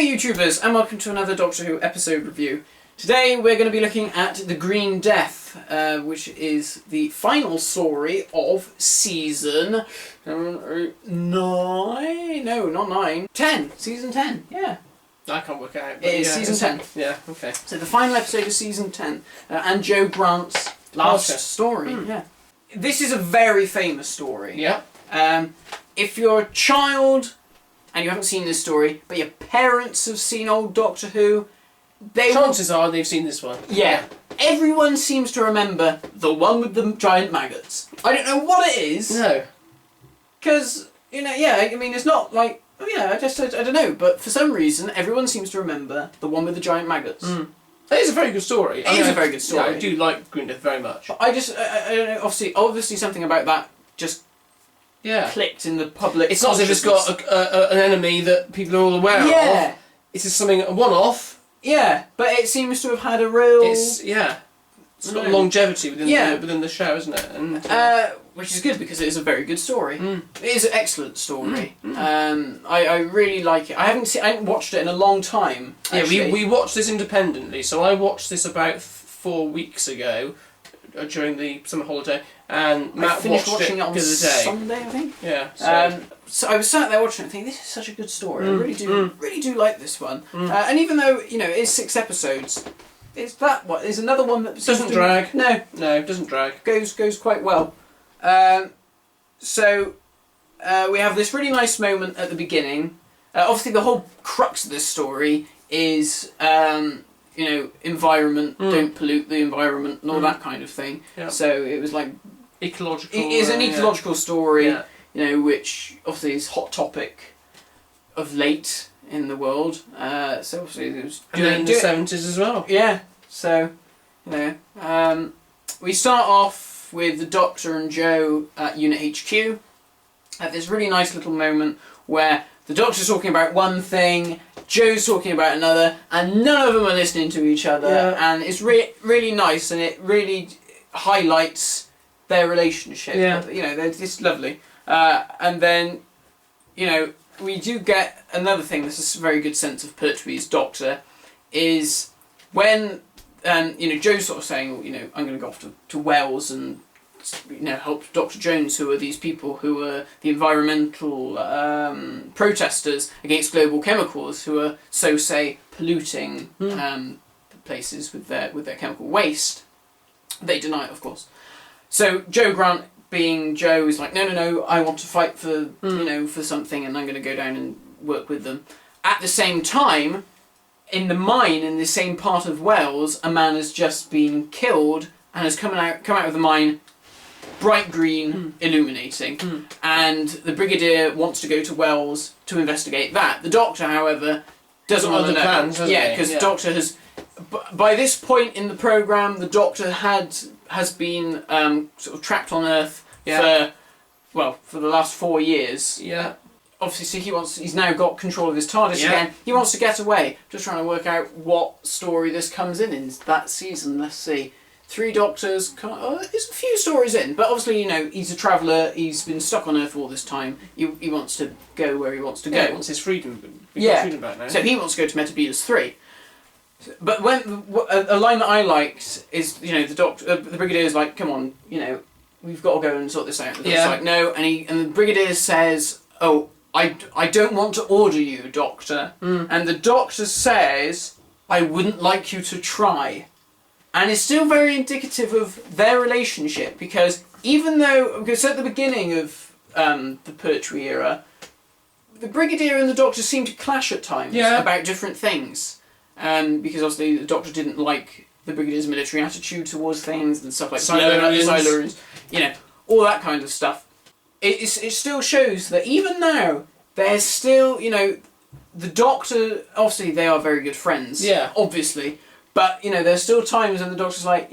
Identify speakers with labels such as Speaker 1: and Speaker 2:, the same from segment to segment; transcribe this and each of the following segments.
Speaker 1: YouTubers, and welcome to another Doctor Who episode review. Today we're going to be looking at The Green Death, which is the final story of season 9. No, not 9. 10. Season 10, yeah.
Speaker 2: I can't work it out.
Speaker 1: It is season 10.
Speaker 2: Yeah, okay.
Speaker 1: So the final episode of season 10, and Joe Grant's last story. Yeah. This is a very famous story.
Speaker 2: Yeah.
Speaker 1: If you're a child and you haven't seen this story, but your parents have seen old Doctor Who,
Speaker 2: chances are they've seen this one.
Speaker 1: Yeah. Everyone seems to remember the one with the giant maggots. I don't know what it is.
Speaker 2: No.
Speaker 1: Because, you know, yeah, I mean, it's not like, oh yeah, I don't know, but for some reason, everyone seems to remember the one with the giant maggots.
Speaker 2: Mm. It is a very good story.
Speaker 1: It is a very good story.
Speaker 2: Yeah, I do like Green Death very much.
Speaker 1: But I don't know, obviously something about that just clicked in the public.
Speaker 2: It's not as if it's got an enemy that people are all aware of. It's just something, a one-off.
Speaker 1: Yeah, but it seems to have had a real...
Speaker 2: It's got longevity within the show, isn't it? And,
Speaker 1: which is good because it is a very good story. Mm. It is an excellent story. I really like it. I haven't watched it in a long time. Actually.
Speaker 2: Yeah, we watched this independently. So I watched this about 4 weeks ago during the summer holiday, and Matt
Speaker 1: finished watching it
Speaker 2: the
Speaker 1: on
Speaker 2: other day.
Speaker 1: Sunday, I think.
Speaker 2: Yeah.
Speaker 1: So I was sat there watching it, thinking, this is such a good story. I really do like this one. And even though it is 6 episodes, it's another one that
Speaker 2: doesn't drag.
Speaker 1: No,
Speaker 2: it doesn't drag.
Speaker 1: Goes quite well. So we have this really nice moment at the beginning. Obviously, the whole crux of this story is environment. Don't pollute the environment and all that kind of thing. Yeah. So it was like
Speaker 2: ecological.
Speaker 1: It is an ecological story. Yeah. Which obviously is hot topic of late in the world. So obviously it was
Speaker 2: in the 70s as well.
Speaker 1: Yeah. So we start off with the Doctor and Joe at Unit HQ. At this really nice little moment where the Doctor's talking about one thing, Joe's talking about another, and none of them are listening to each other. Yeah. And it's really nice, and it really highlights their relationship. Yeah. They're just lovely. And then, we do get another thing. This is a very good sense of Pertwee's Doctor, is when Joe's sort of saying, I'm going to go off to Wales and help Dr. Jones, who are these people who are the environmental protesters against global chemicals, who are polluting places with their chemical waste. They deny it, of course. So Joe Grant, being Joe, is like, no, I want to fight for for something, and I'm going to go down and work with them. At the same time, in the mine in the same part of Wales, a man has just been killed and has come out of the mine, bright green, illuminating, and the Brigadier wants to go to Wales to investigate that. The Doctor, however, doesn't want to know.
Speaker 2: Plans,
Speaker 1: because the Doctor has, by this point in the programme, the Doctor has been sort of trapped on Earth for the last 4 years. Yeah. Obviously, so he's now got control of his TARDIS again. He wants to get away. Just trying to work out what story this comes in that season. Let's see. 3 Doctors. There's a few stories in, but obviously, he's a traveller. He's been stuck on Earth all this time. He wants to go where he wants to go.
Speaker 2: He wants his freedom. Freedom back now.
Speaker 1: So he wants to go to Metabus 3. But when a line that I liked is, the Doctor, the Brigadier is like, come on, we've got to go and sort this out. The Doctor's like, no, and the Brigadier says, oh, I don't want to order you, Doctor. And the Doctor says, I wouldn't like you to try. And it's still very indicative of their relationship, because because at the beginning of the Pertwee era, the Brigadier and the Doctor seem to clash at times about different things. Because obviously the Doctor didn't like the Brigadier's military attitude towards things and stuff like Silurians, all that kind of stuff. It still shows that even now, there's still, the Doctor, obviously they are very good friends, obviously, but, there's still times when the Doctor's like,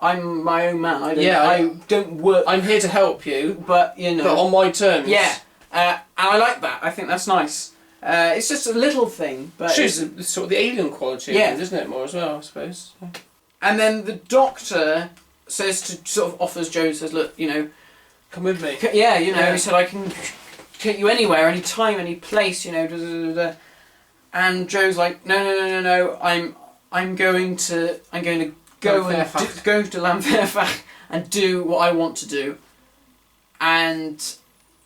Speaker 1: I'm my own man, I don't work...
Speaker 2: I'm here to help you,
Speaker 1: but,
Speaker 2: but on my terms.
Speaker 1: Yeah, and I like that, I think that's nice. It's just a little thing, but...
Speaker 2: Shows sort of the alien quality of it, isn't it, more as well, I suppose.
Speaker 1: And then the Doctor offers Joe, says, look,
Speaker 2: come with me.
Speaker 1: He said, I can take you anywhere, any time, any place, And Joe's like, no, I'm going to go go to Llanfairfach and do what I want to do. And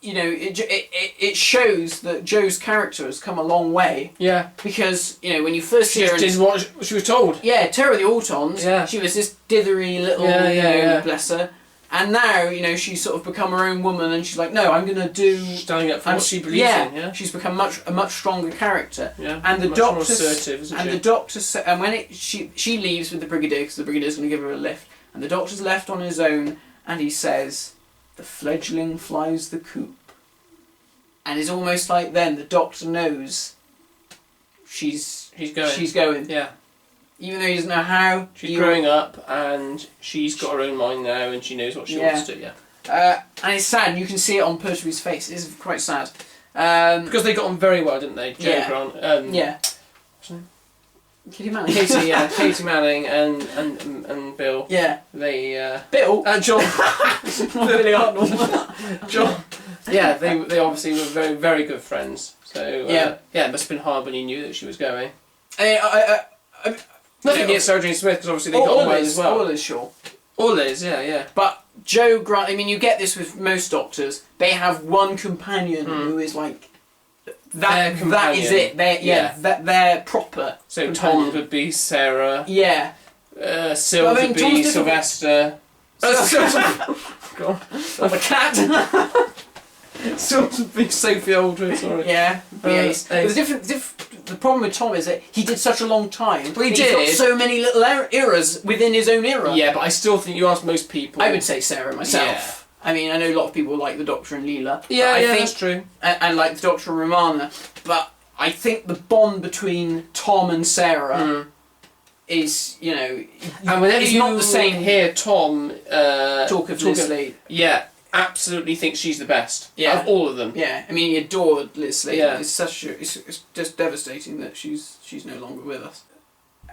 Speaker 1: you know, it shows that Joe's character has come a long way.
Speaker 2: Yeah.
Speaker 1: Because, you know, when you first see her...
Speaker 2: She did what she was told.
Speaker 1: Yeah, Terror of the Autons.
Speaker 2: Yeah.
Speaker 1: She was this dithery little, bless her. And now, you know, she's sort of become her own woman and she's like, no, I'm going to do...
Speaker 2: Standing up for what she believes in, yeah.
Speaker 1: She's become a much stronger character.
Speaker 2: Yeah,
Speaker 1: and the
Speaker 2: much
Speaker 1: doctor...
Speaker 2: more assertive, isn't she?
Speaker 1: And the doctor... And when she leaves with the Brigadier, because the Brigadier's going to give her a lift, and the doctor's left on his own, and he says, the fledgling flies the coop. And it's almost like then the doctor knows she's going.
Speaker 2: Yeah.
Speaker 1: Even though he doesn't know how.
Speaker 2: She's growing up and she's got her own mind now and she knows what she wants to do,
Speaker 1: and it's sad, and you can see it on Pertwee's face. It is quite sad.
Speaker 2: Because they got on very well, didn't they? Joe Grant.
Speaker 1: Yeah. What's her name? Katie Manning.
Speaker 2: Katie Manning and Bill.
Speaker 1: Yeah.
Speaker 2: They
Speaker 1: Bill?
Speaker 2: John.
Speaker 1: Billy Arnold.
Speaker 2: John. Yeah, they obviously were very, very good friends. So it must have been hard when you knew that she was going. Nothing against Sarah Jane Smith, because obviously they got on well as well.
Speaker 1: All is sure.
Speaker 2: All is, yeah.
Speaker 1: But Joe Grant, I mean, you get this with most doctors. They have one companion who is like that. That is it. They're proper.
Speaker 2: So
Speaker 1: companion.
Speaker 2: Tom could be Sarah.
Speaker 1: Yeah.
Speaker 2: Sil could be Sylvester.
Speaker 1: God. Of a cat.
Speaker 2: Sort of be Sophie Aldred, sorry.
Speaker 1: Yeah, Ace. The problem with Tom is that he did such a long time.
Speaker 2: Well, he
Speaker 1: did. He's got so many little eras within his own era.
Speaker 2: Yeah, but I still think you ask most people.
Speaker 1: I would say Sarah myself. Yeah. I mean, I know a lot of people like the Doctor and Leela.
Speaker 2: Yeah, I think, that's true.
Speaker 1: And like the Doctor and Romana. But I think the bond between Tom and Sarah is, you know,
Speaker 2: and whenever
Speaker 1: you not the same.
Speaker 2: Hear Tom
Speaker 1: talk of Leslie.
Speaker 2: Yeah. Absolutely think she's the best of all of them.
Speaker 1: Yeah, I mean, he adored Leslie. Yeah. It's just devastating that she's no longer with us.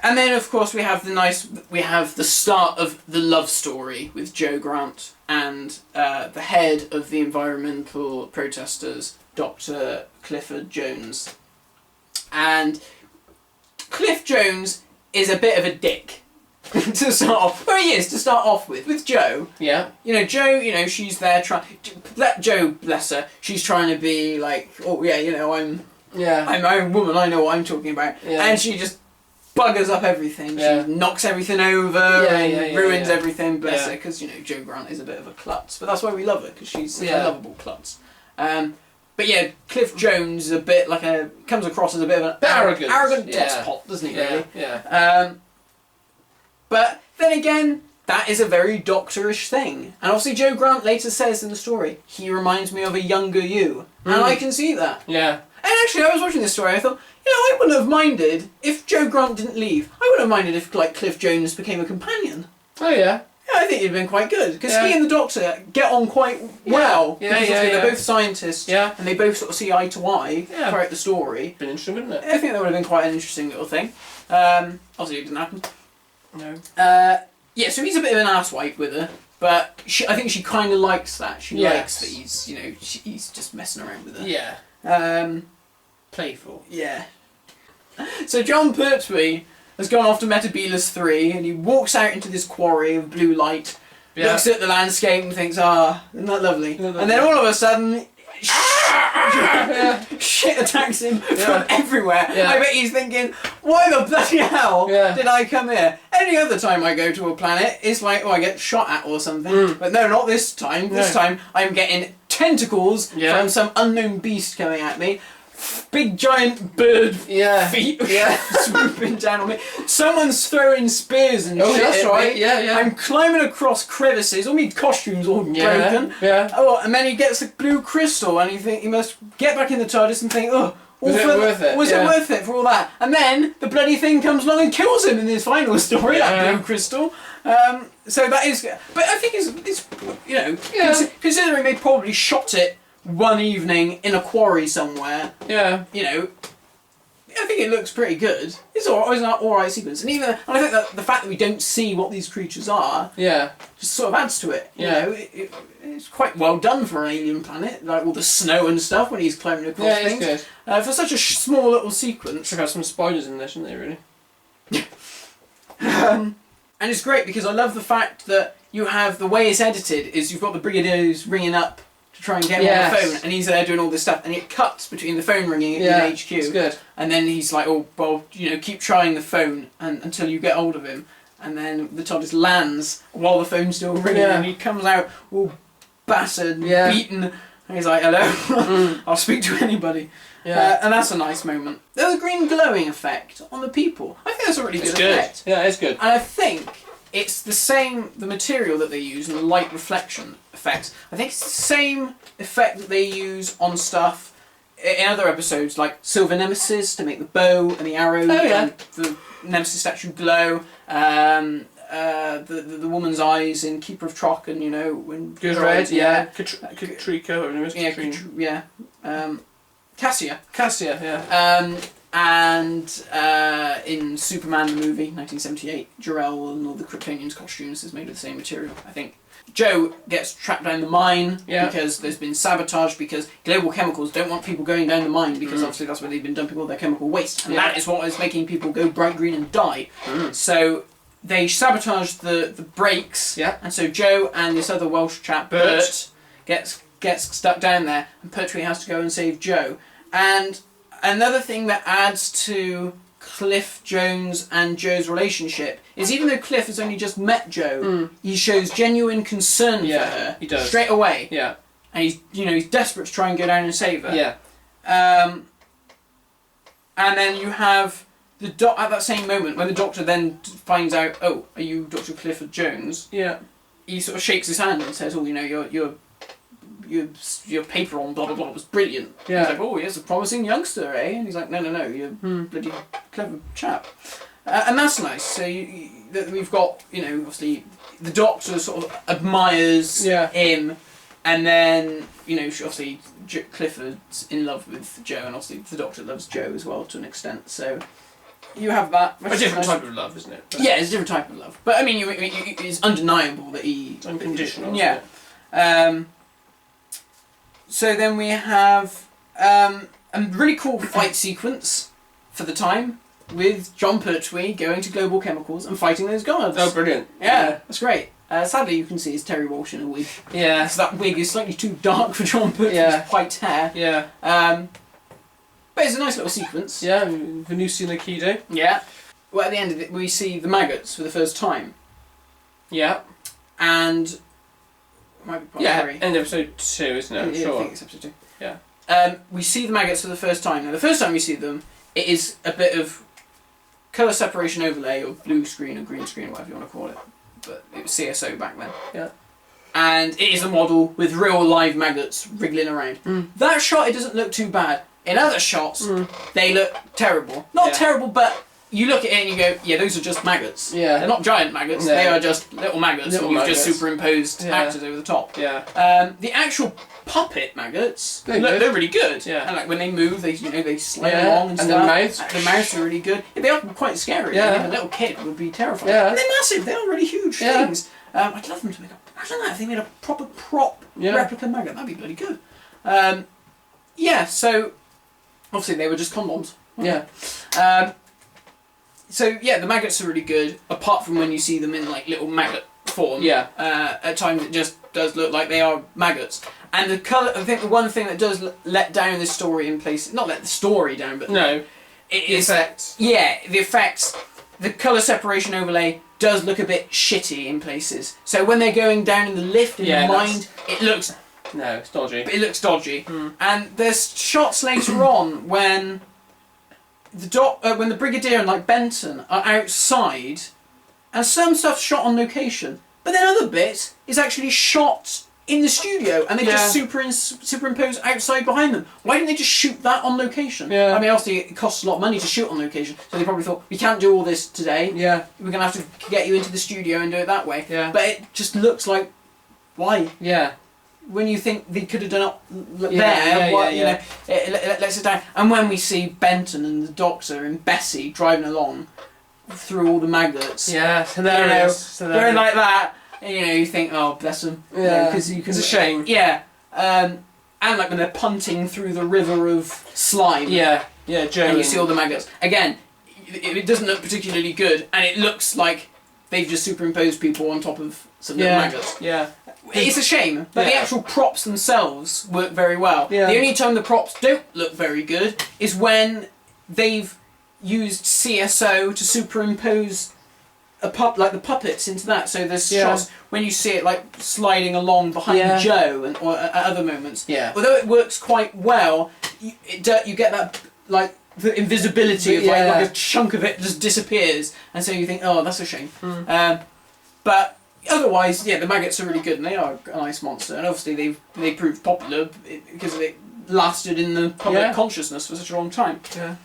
Speaker 1: And then, of course, we have the start of the love story with Joe Grant and the head of the environmental protesters, Dr. Clifford Jones. And Cliff Jones is a bit of a dick. To start off, well, he is to start off with Joe.
Speaker 2: Yeah.
Speaker 1: You know, Joe. You know, she's there trying. Let Joe, bless her. She's trying to be like, oh yeah, you know, I'm my own woman. I know what I'm talking about. Yeah. And she just buggers up everything. She knocks everything over and ruins everything. Bless her, because you know Joe Grant is a bit of a klutz, but that's why we love her, because she's a lovable klutz. But yeah, Cliff Jones is a bit like comes across as a bit of an arrogant tosspot, doesn't he? Really?
Speaker 2: Yeah.
Speaker 1: But then again, that is a very doctorish thing. And obviously Joe Grant later says in the story, he reminds me of a younger you. And I can see that.
Speaker 2: Yeah.
Speaker 1: And actually, I was watching this story, I thought, you know, I wouldn't have minded if Joe Grant didn't leave. I wouldn't have minded if, like, Cliff Jones became a companion.
Speaker 2: Oh, yeah.
Speaker 1: Yeah, I think it'd been quite good. Because he and the Doctor get on quite well.
Speaker 2: Yeah,
Speaker 1: they're both scientists. Yeah. And they both sort of see eye to eye throughout the story.
Speaker 2: Been interesting, wouldn't it?
Speaker 1: I think that would have been quite an interesting little thing. Obviously, it didn't happen.
Speaker 2: No.
Speaker 1: So he's a bit of an asswipe with her, but I think she kind of likes that. She likes that he's, you know, he's just messing around with her.
Speaker 2: Yeah. Playful.
Speaker 1: Yeah. So John Pertwee has gone off to Metabus 3, and he walks out into this quarry of blue light, looks at the landscape and thinks, isn't that lovely? And then all of a sudden, shit attacks him from everywhere. I bet he's thinking, why the bloody hell did I come here? Any other time I go to a planet, it's like, I get shot at or something. But no, not this time. This time I'm getting tentacles from some unknown beast coming at me. Big giant bird feet swooping down on me. Someone's throwing spears and shit
Speaker 2: that's
Speaker 1: at
Speaker 2: right.
Speaker 1: me.
Speaker 2: Yeah.
Speaker 1: I'm climbing across crevices. All my costumes all broken.
Speaker 2: Yeah.
Speaker 1: Oh, and then he gets the blue crystal, and he must get back in the TARDIS and think,
Speaker 2: was it worth it?
Speaker 1: Was it worth it for all that? And then the bloody thing comes along and kills him in his final story. That blue crystal. So that is, but I think it's you know, considering they probably shot it one evening in a quarry somewhere.
Speaker 2: Yeah.
Speaker 1: You know, I think it looks pretty good. It's always an alright sequence, and I think that the fact that we don't see what these creatures are, just sort of adds to it. You know, it's quite well done for an alien planet, like all the snow and stuff when he's climbing across things.
Speaker 2: It's good.
Speaker 1: For such a small little sequence.
Speaker 2: Should have some spiders in there, shouldn't they? Really.
Speaker 1: And it's great because I love the fact that you have the way it's edited is you've got the Brigadier's ringing up to try and get him on the phone, and he's there doing all this stuff, and it cuts between the phone ringing in HQ,
Speaker 2: it's good.
Speaker 1: and then he's like, oh well, you know, keep trying the phone until you get hold of him, and then the TARDIS lands while the phone's still ringing, and he comes out all battered, and beaten, and he's like, hello, I'll speak to anybody. And that's a nice moment. The green glowing effect on the people, I think that's a really good effect.
Speaker 2: Yeah, it's good.
Speaker 1: And I think it's the material that they use and the light reflection effects. I think it's the same effect that they use on stuff in other episodes, like Silver Nemesis to make the bow and the arrow and the Nemesis statue glow. The woman's eyes in Keeper of Trock, and you know when
Speaker 2: Good Red, Katrika, or
Speaker 1: Cassia, and in Superman the movie, 1978, Jor-El and all the Kryptonians' costumes is made of the same material. I think Joe gets trapped down the mine because there's been sabotage, because Global Chemicals don't want people going down the mine, because obviously that's where they've been dumping all their chemical waste, and that is what is making people go bright green and die. So they sabotage the brakes, and so Joe and this other Welsh chap, Bert, gets stuck down there, and Pertwee has to go and save Joe. And another thing that adds to Cliff Jones and Joe's relationship is, even though Cliff has only just met Joe, he shows genuine concern for her.
Speaker 2: He does.
Speaker 1: Straight away.
Speaker 2: Yeah.
Speaker 1: And he's desperate to try and go down and save her.
Speaker 2: Yeah.
Speaker 1: And then you have at that same moment when the Doctor then finds out, oh, are you Dr. Clifford Jones?
Speaker 2: Yeah.
Speaker 1: He sort of shakes his hand and says, oh, you know, your paper on blah blah blah was brilliant.
Speaker 2: Yeah.
Speaker 1: He's like, oh, he's a promising youngster, eh? And he's like, no, you're a bloody clever chap. And that's nice. So we've got, you know, obviously the Doctor sort of admires him, and then, you know, obviously Clifford's in love with Joe, and obviously the Doctor loves Joe as well to an extent. So you have that.
Speaker 2: A different type of love, isn't it? But
Speaker 1: yeah, it's a different type of love. But I mean, it's undeniable that he...
Speaker 2: Unconditional.
Speaker 1: Yeah. So then we have a really cool fight sequence for the time with John Pertwee going to Global Chemicals and fighting those guards.
Speaker 2: Oh, brilliant.
Speaker 1: Yeah, that's great. Sadly, you can see it's Terry Walsh in a wig.
Speaker 2: Yeah.
Speaker 1: So that wig is slightly too dark for John Pertwee's white hair.
Speaker 2: Yeah.
Speaker 1: But it's a nice little sequence.
Speaker 2: Yeah, Venusian Aikido.
Speaker 1: Yeah. Well, at the end of it, we see the maggots for the first time.
Speaker 2: Yeah.
Speaker 1: And... might be part 3.
Speaker 2: End of episode 2, isn't it? I'm sure.
Speaker 1: I think it's episode 2.
Speaker 2: Yeah.
Speaker 1: We see the maggots for the first time. Now, the first time we see them, it is a bit of colour separation overlay, or blue screen, or green screen, or whatever you want to call it. But it was CSO back then.
Speaker 2: Yeah.
Speaker 1: And it is a model with real live maggots wriggling around. That shot, it doesn't look too bad. In other shots, they look terrible. Not terrible, but you look at it and you go, yeah, those are just maggots.
Speaker 2: Yeah.
Speaker 1: They're not giant maggots, they are just little maggots, and you've just superimposed actors over the top.
Speaker 2: Yeah.
Speaker 1: The actual puppet maggots,
Speaker 2: they're
Speaker 1: really good.
Speaker 2: Yeah.
Speaker 1: And like when they move, they slide along and stuff.
Speaker 2: And
Speaker 1: the mouths are really good. Yeah, they are quite scary.
Speaker 2: Yeah.
Speaker 1: Even a little kid would be terrified.
Speaker 2: Yeah.
Speaker 1: And they're massive, they are really huge things. I'd love them to make imagine that if they made a proper prop replica maggot, that'd be bloody good. So obviously they were just condoms.
Speaker 2: Yeah.
Speaker 1: So yeah, the maggots are really good, apart from when you see them in like little maggot form.
Speaker 2: Yeah.
Speaker 1: At times it just does look like they are maggots. And the colour, I think the one thing that does let down this story in places, not let the story down, but
Speaker 2: no,
Speaker 1: it
Speaker 2: the effects.
Speaker 1: Yeah, the effects, the colour separation overlay does look a bit shitty in places. So when they're going down in the lift in the mine, it looks...
Speaker 2: No, it's dodgy.
Speaker 1: It looks dodgy. And there's shots later on when the Brigadier and like Benton are outside, and some stuff's shot on location, but then other bits is actually shot in the studio, and they just superimpose outside behind them. Why didn't they just shoot that on location?
Speaker 2: Yeah.
Speaker 1: I mean, obviously it costs a lot of money to shoot on location, so they probably thought, we can't do all this today.
Speaker 2: Yeah.
Speaker 1: We're going to have to get you into the studio and do it that way.
Speaker 2: Yeah.
Speaker 1: But it just looks like, why?
Speaker 2: Yeah.
Speaker 1: when you think they could have done it you know, it lets it down. And when we see Benton and the Doctor and Bessie driving along through all the maggots,
Speaker 2: hilarious.
Speaker 1: Going like that, and, you know, you think, oh, bless them.
Speaker 2: Yeah,
Speaker 1: because
Speaker 2: it's a shame.
Speaker 1: Yeah, and like when they're punting through the river of slime.
Speaker 2: Yeah, Joe.
Speaker 1: And you see all the maggots. Again, it doesn't look particularly good, and it looks like they've just superimposed people on top of some little maggots.
Speaker 2: Yeah.
Speaker 1: It's a shame, but the actual props themselves work very well.
Speaker 2: Yeah.
Speaker 1: The only time the props don't look very good is when they've used CSO to superimpose like the puppets into that. So there's shots when you see it like sliding along behind Joe or at other moments.
Speaker 2: Yeah.
Speaker 1: Although it works quite well, you get that like the invisibility of like a chunk of it just disappears, and so you think, oh, that's a shame. But otherwise, the maggots are really good, and they are a nice monster. And obviously they proved popular because they lasted in the public consciousness for such a long time.
Speaker 2: Yeah.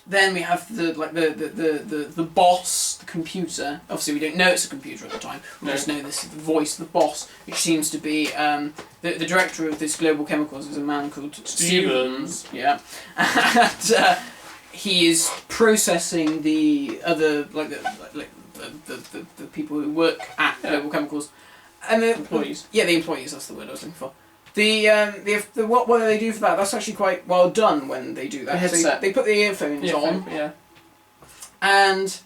Speaker 1: Then we have the boss, the computer. Obviously, we don't know it's a computer at the time. We just know this is the voice of the boss, which seems to be the director of this Global Chemicals is a man called Stevens. Yeah, and he is processing the other the people who work at Global Chemicals, and the
Speaker 2: employees.
Speaker 1: The employees. That's the word I was looking for. What do they do for that? That's actually quite well done when they do that.
Speaker 2: Headset.
Speaker 1: They put the earphones on, and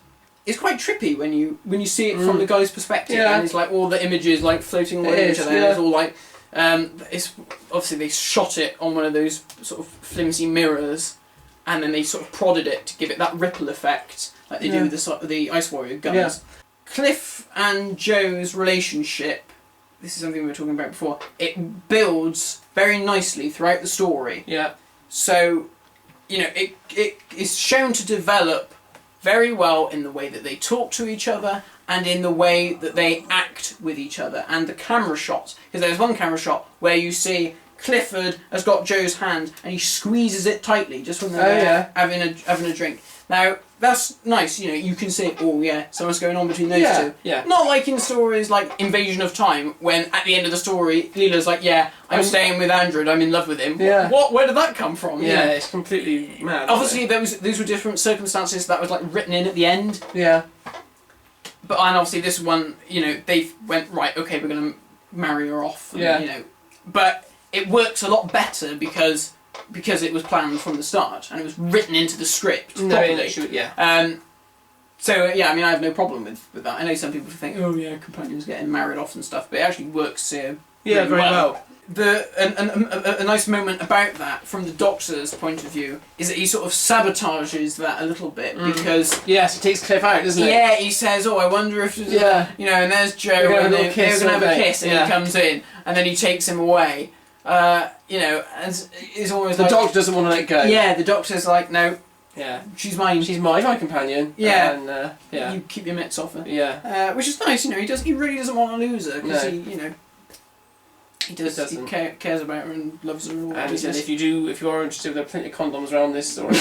Speaker 1: it's quite trippy when you see it from the guy's perspective, and it's like all the images like floating all over each other. It's all like it's obviously they shot it on one of those sort of flimsy mirrors, and then they sort of prodded it to give it that ripple effect, like they do with the Ice Warrior guns.
Speaker 2: Yeah.
Speaker 1: Cliff and Joe's relationship. This is something we were talking about before. It builds very nicely throughout the story.
Speaker 2: Yeah.
Speaker 1: So, you know, it is shown to develop very well in the way that they talk to each other and in the way that they act with each other, and the camera shots. Because there's one camera shot where you see Clifford has got Joe's hand and he squeezes it tightly just when they're having a drink. Now, that's nice, you know, you can see, oh yeah, something's going on between those two.
Speaker 2: Yeah.
Speaker 1: Not like in stories like Invasion of Time, when at the end of the story, Leela's like, I'm staying with Andrew, I'm in love with him.
Speaker 2: Yeah.
Speaker 1: Where did that come from?
Speaker 2: Yeah, it's completely mad.
Speaker 1: Obviously, these were different circumstances that was like written in at the end.
Speaker 2: Yeah.
Speaker 1: But and obviously this one, you know, they went, right, okay, we're going to marry her off. And, you know, but it works a lot better because it was planned from the start and it was written into the script properly. So I mean, I have no problem with that. I know some people think, oh yeah, companions getting married off and stuff, but it actually works really
Speaker 2: very well.
Speaker 1: A nice moment about that from the Doctor's point of view is that he sort of sabotages that a little bit because
Speaker 2: he takes Cliff out, doesn't he?
Speaker 1: Yeah, he says, "Oh, I wonder if you know," and there's Joe, and they're going to have a kiss, and he comes in, and then he takes him away. You know, and it's almost
Speaker 2: the Doctor doesn't want to let go.
Speaker 1: Yeah, the Doctor's like, no.
Speaker 2: Yeah,
Speaker 1: she's mine.
Speaker 2: She's my companion.
Speaker 1: Yeah, and you keep your mitts off her.
Speaker 2: Yeah,
Speaker 1: which is nice. You know, he really doesn't want to lose her because he cares about her and loves her.
Speaker 2: And he said, if you are interested, there are plenty of condoms around this story.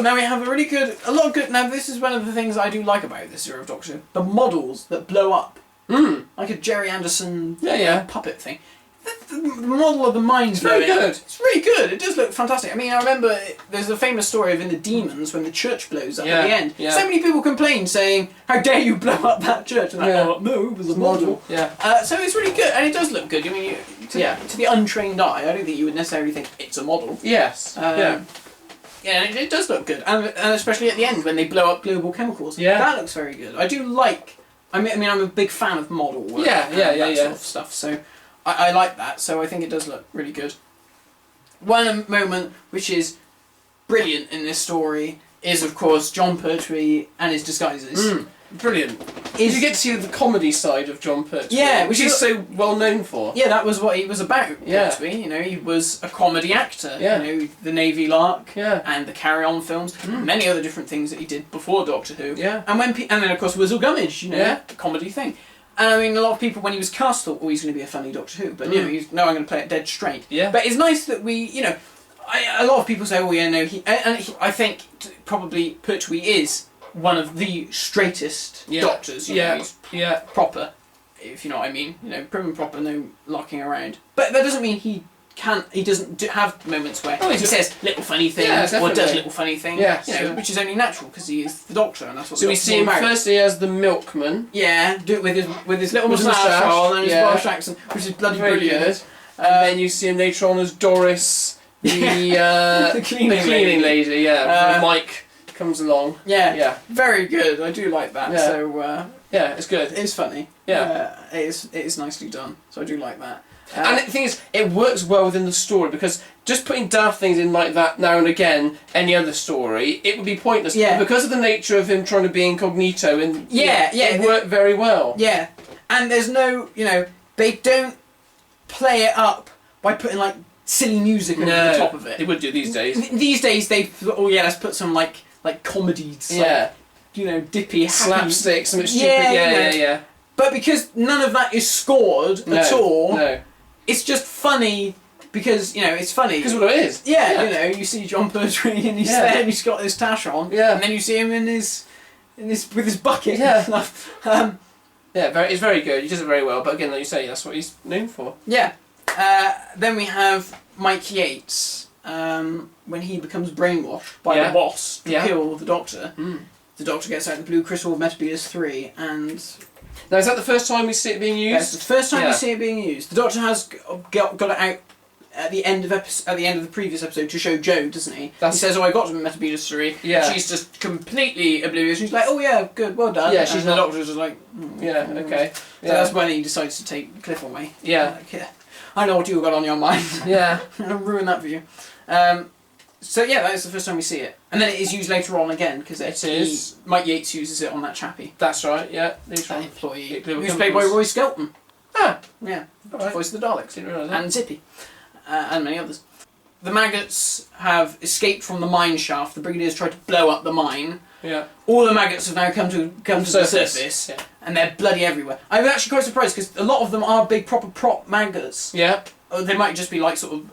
Speaker 1: Now we have a lot of good. Now this is one of the things I do like about this era of Doctor Who: the models that blow up, like a Jerry Anderson puppet thing. The model of the mind's
Speaker 2: very good.
Speaker 1: It's really good. It does look fantastic. I mean, I remember there's a famous story of in the Demons when the church blows up at the end. Yeah. So many people complained saying, "How dare you blow up that church?" And no, it was a model.
Speaker 2: Yeah.
Speaker 1: So it's really good, and it does look good. I mean, to the untrained eye, I don't think you would necessarily think it's a model.
Speaker 2: Yes.
Speaker 1: Yeah, it does look good, and especially at the end when they blow up Global Chemicals. Yeah, that looks very good. I do like. I mean, I'm a big fan of model work. That sort of stuff. So I like that. So I think it does look really good. One moment which is brilliant in this story is, of course, John Pertwee and his disguises.
Speaker 2: Brilliant. You get to see the comedy side of John Pertwee, which he's so well known for. Yeah,
Speaker 1: that was what he was about, Pertwee. You know, he was a comedy actor. You know, the Navy Lark and the Carry On films, many other different things that he did before Doctor Who.
Speaker 2: Yeah.
Speaker 1: And then of course Wizzle Gummidge, you know, the comedy thing. And I mean, a lot of people when he was cast thought, oh, he's going to be a funny Doctor Who, but you know, I'm going to play it dead straight.
Speaker 2: Yeah.
Speaker 1: But it's nice that we, you know, a lot of people say, oh yeah, no, I think probably Pertwee is one of the straightest doctors. You know, he's proper, if you know what I mean. You know, prim and proper, no larking around. But that doesn't mean he doesn't have moments where he says little funny things or does little funny things. Which is only natural because he is the doctor, and that's what.
Speaker 2: So we see him firstly as the milkman.
Speaker 1: Yeah, do it with his little moustache on and his Welsh accent, which is bloody brilliant.
Speaker 2: And then you see him later on as Doris, the cleaning lady. Yeah, when Mike comes along.
Speaker 1: Yeah, very good. I do like that.
Speaker 2: Yeah.
Speaker 1: So
Speaker 2: it's good.
Speaker 1: It's funny.
Speaker 2: Yeah,
Speaker 1: it is nicely done. So I do like that.
Speaker 2: And the thing is, it works well within the story, because just putting daft things in like that now and again, any other story, it would be pointless.
Speaker 1: Yeah.
Speaker 2: But because of the nature of him trying to be incognito, and it worked very well.
Speaker 1: Yeah, and there's no, they don't play it up by putting like silly music over the top of it.
Speaker 2: They would do these days.
Speaker 1: These days they let's put some like comedies. Dippy, happy
Speaker 2: slapstick, something stupid. Yeah.
Speaker 1: But because none of that is scored at all.
Speaker 2: No.
Speaker 1: It's just funny because, it's funny.
Speaker 2: Because what it is.
Speaker 1: Yeah, you see John Pertwee and he's there and he's got his tash on.
Speaker 2: Yeah.
Speaker 1: And then you see him with his bucket.
Speaker 2: Yeah.
Speaker 1: And stuff.
Speaker 2: It's very good. He does it very well. But again, like you say, that's what he's known for.
Speaker 1: Yeah. Then we have Mike Yates, when he becomes brainwashed by the boss to kill the Doctor. The Doctor gets out the blue crystal of Metabus 3 and...
Speaker 2: Now, is that the first time we see it being used?
Speaker 1: That's the first time we see it being used. The Doctor has got it out at the end of the previous episode to show Jo, doesn't he? He says, "I got to Metabus 3."
Speaker 2: Yeah.
Speaker 1: She's just completely oblivious. She's like, "Oh yeah, good, well done."
Speaker 2: Yeah,
Speaker 1: the Doctor's just like,
Speaker 2: okay.
Speaker 1: So that's when he decides to take Cliff away.
Speaker 2: Yeah.
Speaker 1: Like, I know what you've got on your mind.
Speaker 2: Yeah.
Speaker 1: I'll ruin that for you. So that is the first time we see it, and then it is used later on again because Mike Yates uses it on that chappie.
Speaker 2: That's right. Yeah,
Speaker 1: that employee who's played by Roy Skelton.
Speaker 2: Ah,
Speaker 1: yeah,
Speaker 2: right.
Speaker 1: Voice of the Daleks,
Speaker 2: didn't realise that.
Speaker 1: And Zippy, and many others. The maggots have escaped from the mine shaft. The Brigadiers tried to blow up the mine.
Speaker 2: Yeah.
Speaker 1: All the maggots have now come to the surface, and they're bloody everywhere. I'm actually quite surprised because a lot of them are big proper prop maggots.
Speaker 2: Yeah.
Speaker 1: Or they might just be like sort of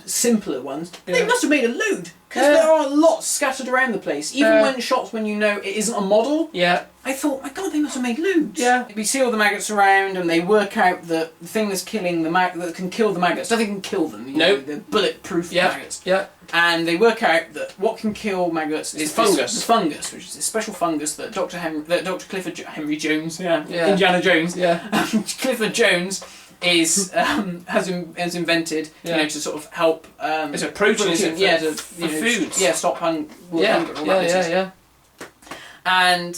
Speaker 1: simpler ones. They must have made a load because there are lots scattered around the place. Even when shots when it isn't a model.
Speaker 2: Yeah.
Speaker 1: I thought, my God, they must have made loads.
Speaker 2: Yeah.
Speaker 1: We see all the maggots around, and they work out the thing that's killing that can kill the maggots. Nothing can kill them. They're bulletproof maggots.
Speaker 2: Yeah.
Speaker 1: And they work out that what can kill maggots is
Speaker 2: fungus.
Speaker 1: The fungus, which is a special fungus that Dr. Clifford Henry Jones, Indiana Jones, Clifford Jones has invented, to sort of help.
Speaker 2: It's a protein for foods.
Speaker 1: Stop hunger. Yeah. And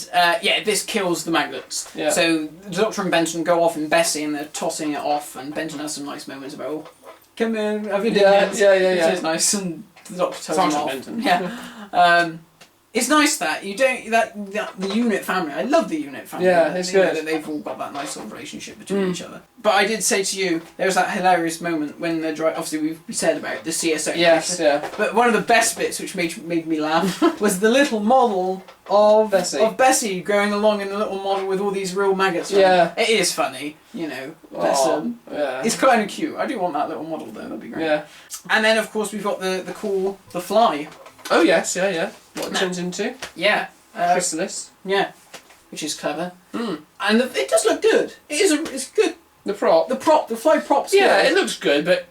Speaker 1: this kills the maggots. Yeah. So the Doctor and Benton go off in Bessie, and they're tossing it off, and Benton has some nice moments about, come in, have your dinners. Which is nice, and the Doctor tells him off.
Speaker 2: Benton.
Speaker 1: Yeah. It's nice that the unit family. I love the unit family.
Speaker 2: Yeah, it's good
Speaker 1: that they've all got that nice sort of relationship between each other. But I did say to you, there was that hilarious moment when they're driving. Obviously, we said about the CSO.
Speaker 2: Yes,
Speaker 1: But one of the best bits, which made me laugh, was the little model of Bessie going along in the little model with all these real maggots.
Speaker 2: Yeah,
Speaker 1: it is funny. Bless them. Yeah. It's kind of cute. I do want that little model though. That'd be great.
Speaker 2: Yeah.
Speaker 1: And then of course we've got the fly.
Speaker 2: Oh yes, yeah. What it turns into?
Speaker 1: Yeah.
Speaker 2: Chrysalis.
Speaker 1: Yeah. Which is clever. And it does look good. It's good.
Speaker 2: The
Speaker 1: fly prop's
Speaker 2: good.
Speaker 1: Yeah,
Speaker 2: it looks good, but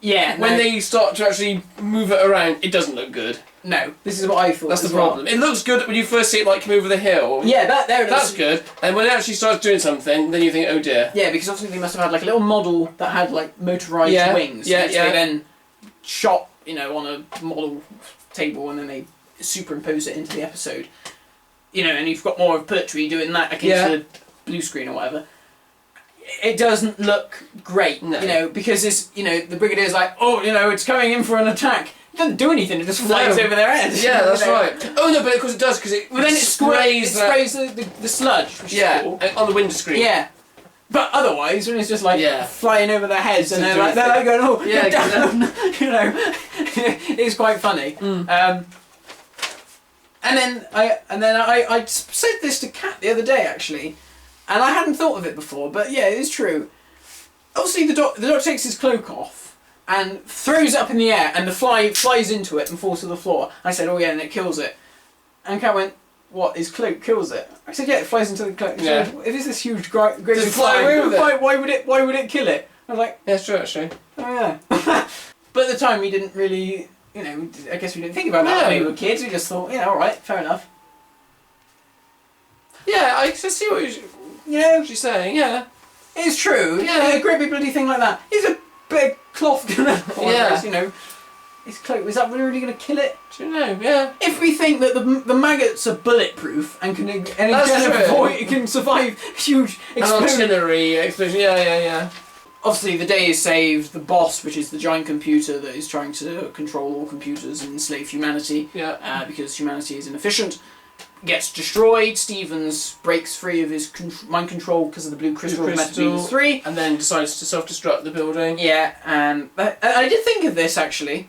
Speaker 2: when they start to actually move it around, it doesn't look good.
Speaker 1: No, this is what I thought.
Speaker 2: That's the problem. It looks good when you first see it like come over the hill.
Speaker 1: Yeah, that's
Speaker 2: good. And when it actually starts doing something, then you think, oh dear.
Speaker 1: Yeah, because obviously they must have had like a little model that had like motorised wings, which they then shot, on a model table, and then they superimpose it into the episode. And you've got more of Pertwee doing that against the blue screen or whatever. It doesn't look great, because it's, the Brigadier's like, it's coming in for an attack. It doesn't do anything, it just flies over their heads.
Speaker 2: Yeah, that's right. Oh no, but of course it does, because
Speaker 1: then it sprays the sludge, which is cool.
Speaker 2: On the window screen.
Speaker 1: Yeah. But otherwise, when it's just like flying over their heads, and they're like going, oh, get down, it's quite funny. And then I said this to Kat the other day actually, and I hadn't thought of it before, but yeah, it is true. Obviously, the Doctor takes his cloak off and throws it up in the air, and the fly flies into it and falls to the floor. I said, oh yeah, and it kills it. And Kat went, what, his cloak kills it? I said, yeah, it flies into the cloak.
Speaker 2: Yeah.
Speaker 1: So if it's this huge great
Speaker 2: Does it fly away with it?
Speaker 1: why would it kill it? I was like,
Speaker 2: Yeah, it's true actually.
Speaker 1: oh yeah. But at the time we didn't really, I guess we didn't think about that when we were kids. We just thought, yeah, all right, fair enough.
Speaker 2: Yeah, I see what she's saying. Yeah,
Speaker 1: it's true.
Speaker 2: Yeah,
Speaker 1: a great big bloody thing like that. He's a big cloth gunner.
Speaker 2: Yeah,
Speaker 1: his cloak, is that really going to kill it?
Speaker 2: Do you know? Yeah.
Speaker 1: If we think that the maggots are bulletproof and can survive huge explosions.
Speaker 2: Artillery explosion. Yeah.
Speaker 1: Obviously, the day is saved. The boss, which is the giant computer that is trying to control all computers and enslave humanity, because humanity is inefficient, gets destroyed. Stevens breaks free of his mind control because of the blue crystal of Metabus 3.
Speaker 2: And then decides to self-destruct the building.
Speaker 1: Yeah, and I did think of this, actually.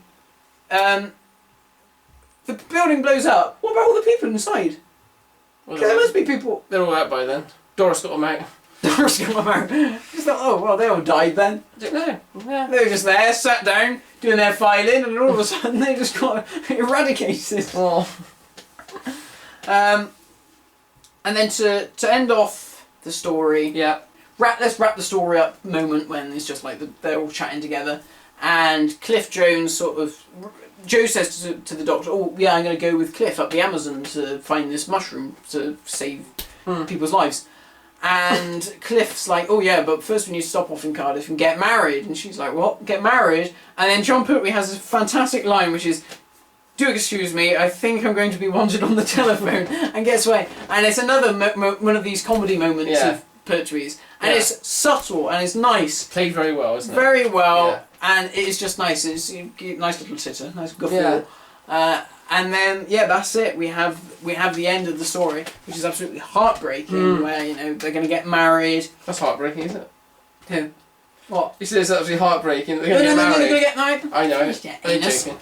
Speaker 1: The building blows up. What about all the people inside? Because there must be people...
Speaker 2: They're all out by then. Doris got them out.
Speaker 1: Doris got them out. Just thought, oh, well, they all died then.
Speaker 2: I don't know. Yeah.
Speaker 1: They were just there, sat down, doing their filing, and all of a sudden they just got eradicated.
Speaker 2: Oh.
Speaker 1: And then to end off the story, let's wrap the story up moment when it's just like they're all chatting together, and Cliff Jones Joe says to the doctor, oh yeah, I'm going to go with Cliff up the Amazon to find this mushroom to save people's lives. And Cliff's like, oh yeah, but first we need to stop off in Cardiff and get married. And she's like, what? Get married? And then John Pertwee has a fantastic line, which is, do excuse me, I think I'm going to be wanted on the telephone. And guess what? And it's another one of these comedy moments of Pertwee's. And it's subtle and it's nice.
Speaker 2: Played very well, isn't it?
Speaker 1: Very well. Yeah. And it is just nice. It's a nice little titter, nice guffaw. Yeah. And then, that's it. We have the end of the story, which is absolutely heartbreaking, where, they're going to get married.
Speaker 2: That's heartbreaking, isn't it?
Speaker 1: Who? What?
Speaker 2: You said it's absolutely heartbreaking that they're going to get married.
Speaker 1: They're going to get married.
Speaker 2: I know.
Speaker 1: I'm joking.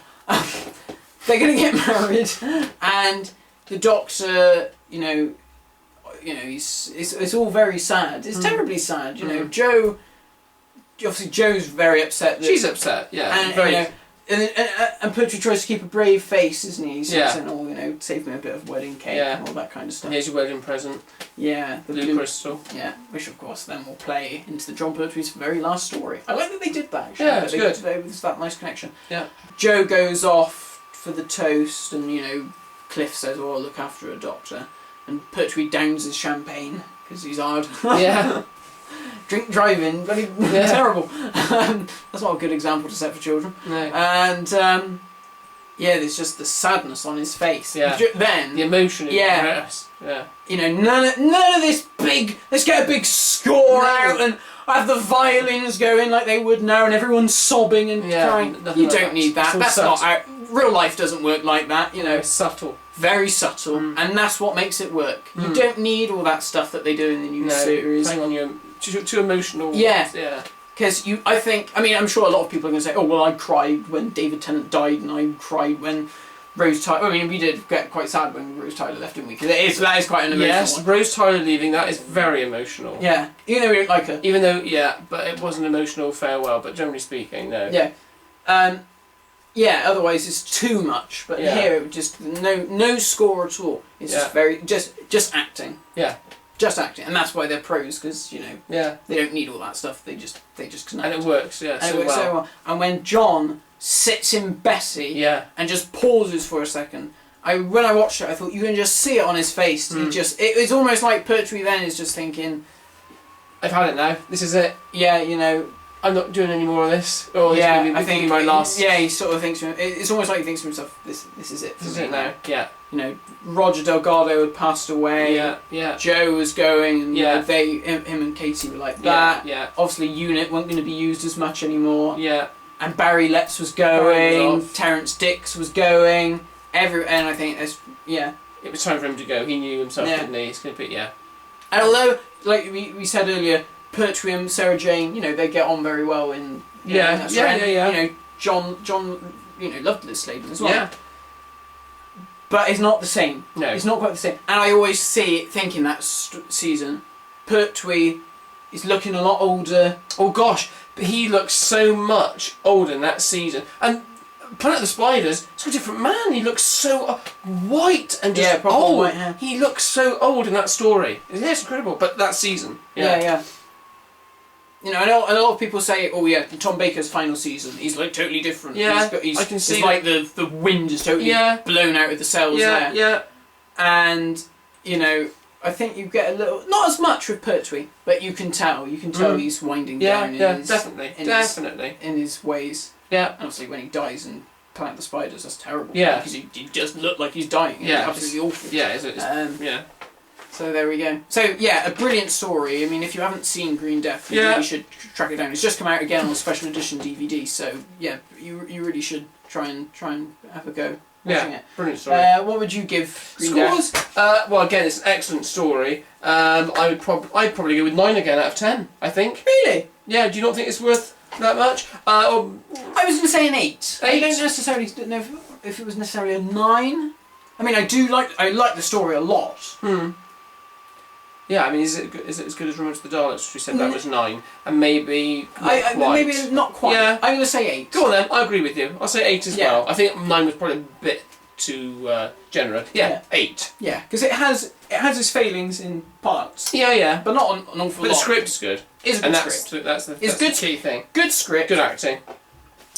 Speaker 1: They're going to get married, and the doctor, it's all very sad. It's terribly sad, Joe, obviously Joe's very upset.
Speaker 2: She's upset, yeah.
Speaker 1: And,
Speaker 2: very...
Speaker 1: and Pertwee tries to keep a brave face, isn't he? He's saying, oh, save me a bit of wedding cake and all that kind of stuff.
Speaker 2: Here's your wedding present.
Speaker 1: Yeah.
Speaker 2: The blue crystal.
Speaker 1: Yeah, which of course then will play into the John Pertwee's very last story. I like that they did that, actually.
Speaker 2: Yeah, it's good.
Speaker 1: There's that nice connection.
Speaker 2: Yeah.
Speaker 1: Joe goes off for the toast, and, Cliff says, oh, I'll look after a doctor. And Pertwee downs his champagne, because he's hard.
Speaker 2: Yeah.
Speaker 1: Drink driving, bloody terrible. That's not a good example to set for children.
Speaker 2: No.
Speaker 1: And there's just the sadness on his face.
Speaker 2: Yeah.
Speaker 1: Then
Speaker 2: the emotion.
Speaker 1: Yeah.
Speaker 2: Yeah.
Speaker 1: None of this big. Let's get a big score out and have the violins going like they would now, and everyone's sobbing and crying. You don't need that. That's not out. Real life doesn't work like that.
Speaker 2: It's subtle.
Speaker 1: Very subtle, and that's what makes it work. You don't need all that stuff that they do in the new series.
Speaker 2: Playing on your too emotional.
Speaker 1: Yeah. Because I'm sure a lot of people are going to say, oh, well, I cried when David Tennant died, and I cried when Rose Tyler... I mean, we did get quite sad when Rose Tyler left, didn't we? Because that is quite an emotional one.
Speaker 2: Rose Tyler leaving, that is very emotional.
Speaker 1: Yeah, even though we don't like her.
Speaker 2: Even though, but it was an emotional farewell, but generally speaking, no.
Speaker 1: Yeah. Otherwise it's too much, but here it just no score at all. It's just very just acting.
Speaker 2: Yeah.
Speaker 1: Just acting, and that's why they're pros, because they don't need all that stuff. They just connect.
Speaker 2: And it works, so well.
Speaker 1: And when John sits in Bessie, and just pauses for a second, when I watched it, I thought you can just see it on his face. It's almost like Pertwee then is just thinking,
Speaker 2: I've had it now. This is it.
Speaker 1: Yeah,
Speaker 2: I'm not doing any more of this. Or I think my last.
Speaker 1: Yeah, he sort of thinks. It's almost like he thinks to himself, "This is it.
Speaker 2: This is it now." Yeah.
Speaker 1: Roger Delgado had passed away.
Speaker 2: Yeah.
Speaker 1: Joe was going, and him and Katie were like that.
Speaker 2: Yeah.
Speaker 1: Obviously, Unit weren't going to be used as much anymore.
Speaker 2: Yeah.
Speaker 1: And Barry Letts was going. Terence Dix was going. And I think it
Speaker 2: was time for him to go. He knew himself, didn't he? It's going to be And
Speaker 1: although, like we said earlier, Pertwee and Sarah Jane, they get on very well in.
Speaker 2: Yeah.
Speaker 1: John, loved Liz Sladen as well.
Speaker 2: Yeah.
Speaker 1: But it's not the same.
Speaker 2: No.
Speaker 1: It's not quite the same. And I always think in that season, Pertwee is looking a lot older.
Speaker 2: Oh gosh, but he looks so much older in that season. And Planet of the Spiders, it's a different man. He looks so white and just
Speaker 1: proper
Speaker 2: old.
Speaker 1: white hair.
Speaker 2: He looks so old in that story. Yeah, it's incredible. But that season,
Speaker 1: Yeah. You know, I know a lot of people say, "Oh yeah, Tom Baker's final season, he's like totally different."
Speaker 2: Yeah,
Speaker 1: he's
Speaker 2: I can see
Speaker 1: it's like the wind is totally blown out of the cells there.
Speaker 2: Yeah.
Speaker 1: And you know, I think you get a little, not as much with Pertwee, but you can tell he's winding down.
Speaker 2: Definitely.
Speaker 1: In his ways.
Speaker 2: Yeah.
Speaker 1: Obviously, when he dies in Planet of the Spiders, that's terrible.
Speaker 2: Yeah.
Speaker 1: Because he does look like he's dying.
Speaker 2: Yeah.
Speaker 1: It's absolutely awful.
Speaker 2: Yeah. Yeah.
Speaker 1: So there we go. So yeah, a brilliant story. I mean, if you haven't seen Green Death, you really should track it down. It's just come out again on special edition DVD. So yeah, you really should try and have a go watching it.
Speaker 2: Brilliant story.
Speaker 1: What would you give Green Death?
Speaker 2: Scores? Well, again, it's an excellent story. I'd probably go with 9 again out of 10. I think.
Speaker 1: Really?
Speaker 2: Yeah. Do you not think it's worth that much?
Speaker 1: I was going to say an 8.
Speaker 2: 8?
Speaker 1: I don't necessarily know if it was necessarily a 9. I mean, I like the story a lot.
Speaker 2: Yeah, I mean, is it as good as Remember the Daleks, which we said that was 9, and maybe not quite.
Speaker 1: Maybe not quite.
Speaker 2: Yeah.
Speaker 1: I'm going to say 8.
Speaker 2: Go on then, I agree with you. I'll say 8 as well. I think 9 was probably a bit too generous. Yeah, 8.
Speaker 1: Yeah, because it has its failings in parts.
Speaker 2: Yeah.
Speaker 1: But not an awful lot.
Speaker 2: But the script is good.
Speaker 1: It's a good script.
Speaker 2: That's the key thing.
Speaker 1: Good script.
Speaker 2: Good acting.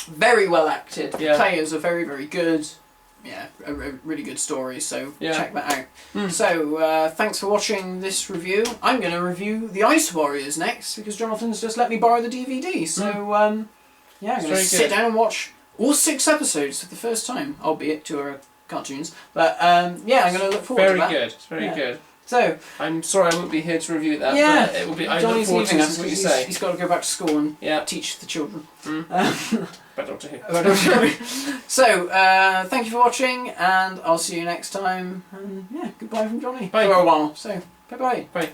Speaker 1: Very well acted.
Speaker 2: Yeah.
Speaker 1: The players are very, very good. Yeah, a really good story, so check that out. So, thanks for watching this review. I'm going to review The Ice Warriors next, because Jonathan's just let me borrow the DVD. So, I'm going to sit down and watch all 6 episodes for the first time, albeit 2 are cartoons. But, I'm going to look forward to that.
Speaker 2: It's very good.
Speaker 1: So,
Speaker 2: I'm sorry I won't be here to review that, but it will be. I look forward to listening to what you say.
Speaker 1: He's got to go back to school and teach the children.
Speaker 2: By Doctor Who.
Speaker 1: So, thank you for watching, and I'll see you next time. And goodbye from Johnny.
Speaker 2: Bye.
Speaker 1: For a while. So, bye-bye.
Speaker 2: Bye.